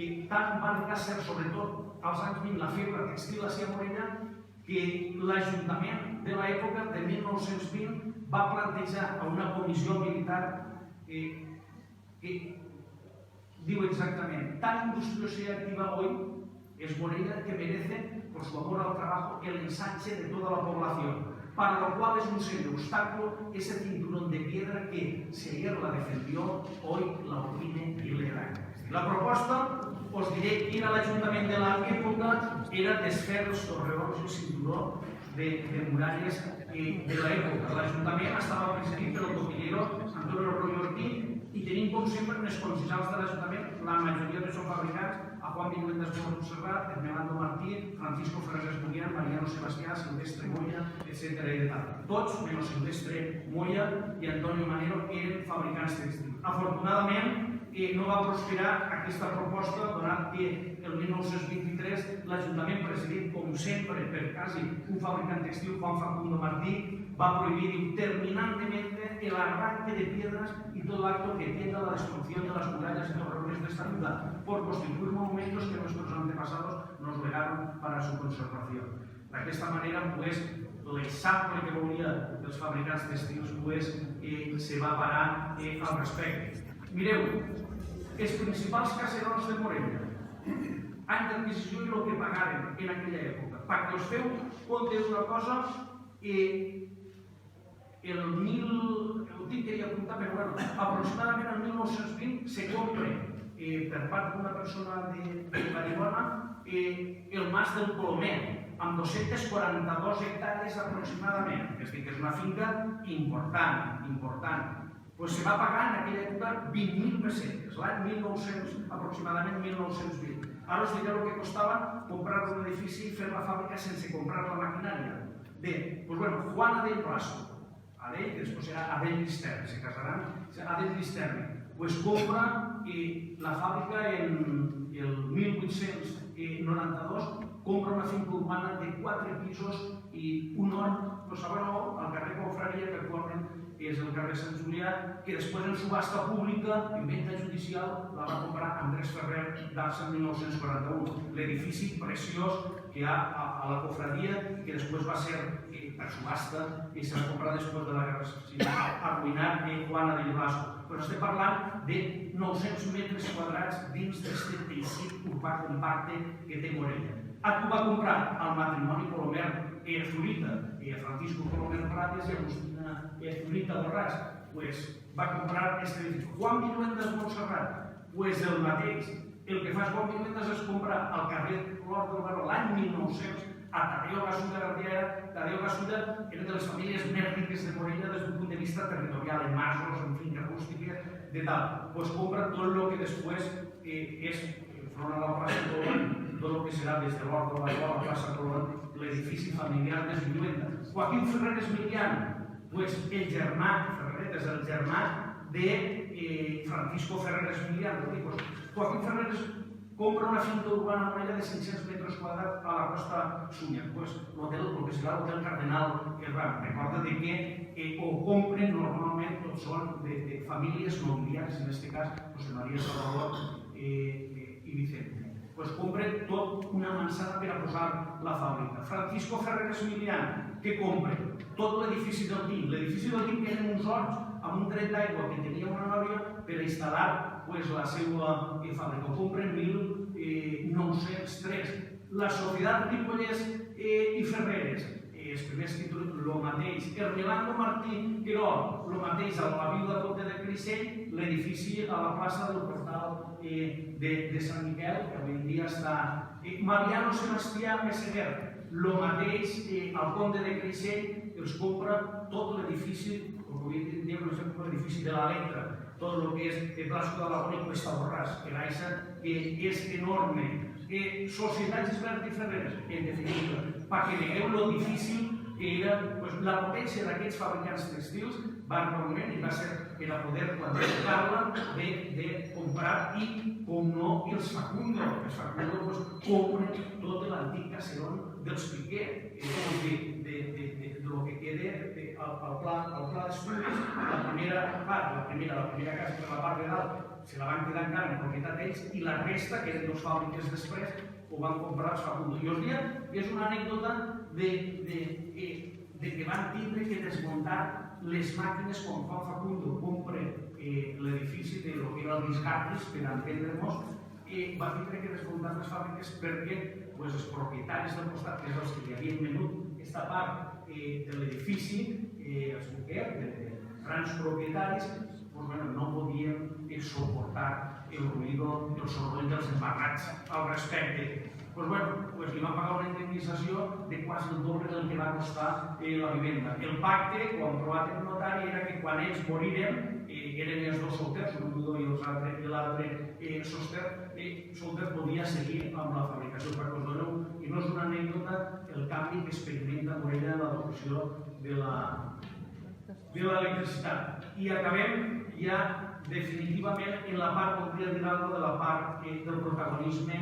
que tant va arribar a ser, sobretot als anys 20, la febre textil a Cia Morella, que l'Ajuntament de l'època de 1920 va plantejar a una comissió militar que diu exactament: tan industriosa y activa hoy es Morella que merece, por su amor al trabajo, el ensanche de toda la población, para lo cual es un serio obstáculo ese cinturón de piedra que, si ayer la defendió, hoy la opine ilegal. La proposta, us diré quin era l'Ajuntament de l'època, era desfer els torreons i el cinturó de muralles de l'època. L'Ajuntament estava presidit pel copillero Antonio Arroyo Ortiz i tenim, com sempre, els consellers de l'Ajuntament, la majoria de són fabricants, a Juan Vinuendas Montserrat, Hermelando Martí, Francisco Ferreres Munián, Mariano Sebastià, Silvestre Moya, etc. Tots, menys Silvestre Moya i Antonio Manero, eren fabricants textils. Afortunadament, no va prosperar aquesta proposta, donat que el 1923 l'Ajuntament, presidit com sempre per quasi un fabricant textil, Juan Facundo Martí, va prohibir terminantemente el arranque de piedras y todo acto que tienda a la destrucción de las murallas y torreones de esta ciudad, por constituir monumentos que nuestros antepasados nos legaron para su conservación. D'aquesta manera, l'exemple que volia dels fabricants textils se va parar al respecte. Mireu, els principals caserons de Morella, any d'adquisició i el que pagaven en aquella època. Perquè us feu compte d'una cosa, ho tinc que apuntar, però aproximadament el 1920 se compra per part d'una persona de Vallibona el Mas del Colomer, amb 242 hectàrees aproximadament. És a dir, que és una finca important. Se va pagar en aquella època 20.000 pessetes, l'any 1900, aproximadament 1920. Ara us diré el que costava comprar un edifici i fer la fàbrica sense comprar la maquinària. Bé, doncs Juan Adell Blasco, Adell, que després era Adell Listerni, se casaran, Adell Listerni, compra la fàbrica en el 1892, compra una finca urbana de 4 pisos i un hort, al carrer Confraria, que actualment és el carrer Sant Julià, que després en subhasta pública, en venda judicial, la va comprar Andrés Ferrer d'Arça en 1941. L'edifici preciós que hi ha a la Confraria i que després va ser per subhasta i se va comprar després de la Guerra Civil, arruïnat Juan Adell Blasco. Però estem parlant de 900 metres quadrats dins d'aquest teixit urbà compacte que té Morella. A qui va comprar? El matrimoni Colomer Zurita, Francisco Colomer Prates i Agustina Zurita Borràs. Va comprar aquest edifici. Juan Vinuendas Montserrat, el mateix. El que fa Juan Vinuendas és comprar al carrer Lord del Baró l'any 1900 a Tadeo Gasuda Gardiera. Tadeo Gasuda era de les famílies més riques de Morella des d'un punt de vista territorial, en masos, en finques rústiques, de tal. Compra tot el que després és front a la plaça Colón, tot el que serà des de l'Hort del Baró a la plaça Colón, l'edifici familiar de Vinuendas. Joaquín Ferreres Milián, el germà, Ferreres és el germà de Francisco Ferreres Milián. Joaquín Ferreres compra una finca urbana a Morella de 500 metres quadrats a la Costa Sunyer, el que serà l'Hotel Cardenal Herrán. Recorda que ho compren normalment, tots són de famílies nobiliàries, en aquest cas José María Salvador i Vicente. Compren tot una manzana per a posar la fàbrica. Francisco Ferreres Milián, que compra tot l'edifici del DIM. L'edifici del DIM eren uns horts amb un dret d'aigua que tenia una nòvia per a instal·lar la seva fàbrica. Ho compren en 1903. La Societat Ripollès i Ferreres, els primers títols, el mateix. Hermelando Martí Querol, el mateix, a la Viuda Comte de Creixell, l'edifici a la plaça del Portal de Sant Miquel, que avui en dia està... Mariano Sebastià Messeguer, el mateix, al Comte de Creixell, els compra tot l'edifici, l'edifici de la Letra, tot el que és Blasco de Laguna i Cuesta Borràs, que és enorme. Societats Esbert i Ferreres, en definitiva, perquè vegueu lo difícil que era la potència d'aquests fabricants textils, va realment i va ser per a poder quantificar-la de comprar i, com no, els Facundo. Els Facundo compren tot l'antic caserón dels Piquet, del que queda al pla d'estudis, la primera casa per la part de dalt se la van quedar encara en propietat d'ells i la resta, que eren dues fàbriques després, ho van comprar els Facundo. I us dia, és una anècdota de que van tindre que desmuntar les màquines quan Juan Facundo compra l'edifici de lo que era el Biscartis, per entendre-nos, va tindre que desmuntar les fàbriques perquè els propietaris del costat, que és els que li havien venut aquesta part de l'edifici, els Buquer, de grans propietaris, no podien suportar el ruïdo, el soroll dels embarrats al respecte. Li van pagar una indemnització de quasi el doble del que va costar la vivenda. El pacte, quan provat en notari, era que quan ells moriren, eren els dos solters, un Budó i l'altre solter, podia seguir amb la fabricació, perquè us doneu, i no és una anècdota, el canvi que experimenta Morella en l'adopció de l'electricitat. I acabem ja definitivament en la part, voldria dir alguna cosa de la part del protagonisme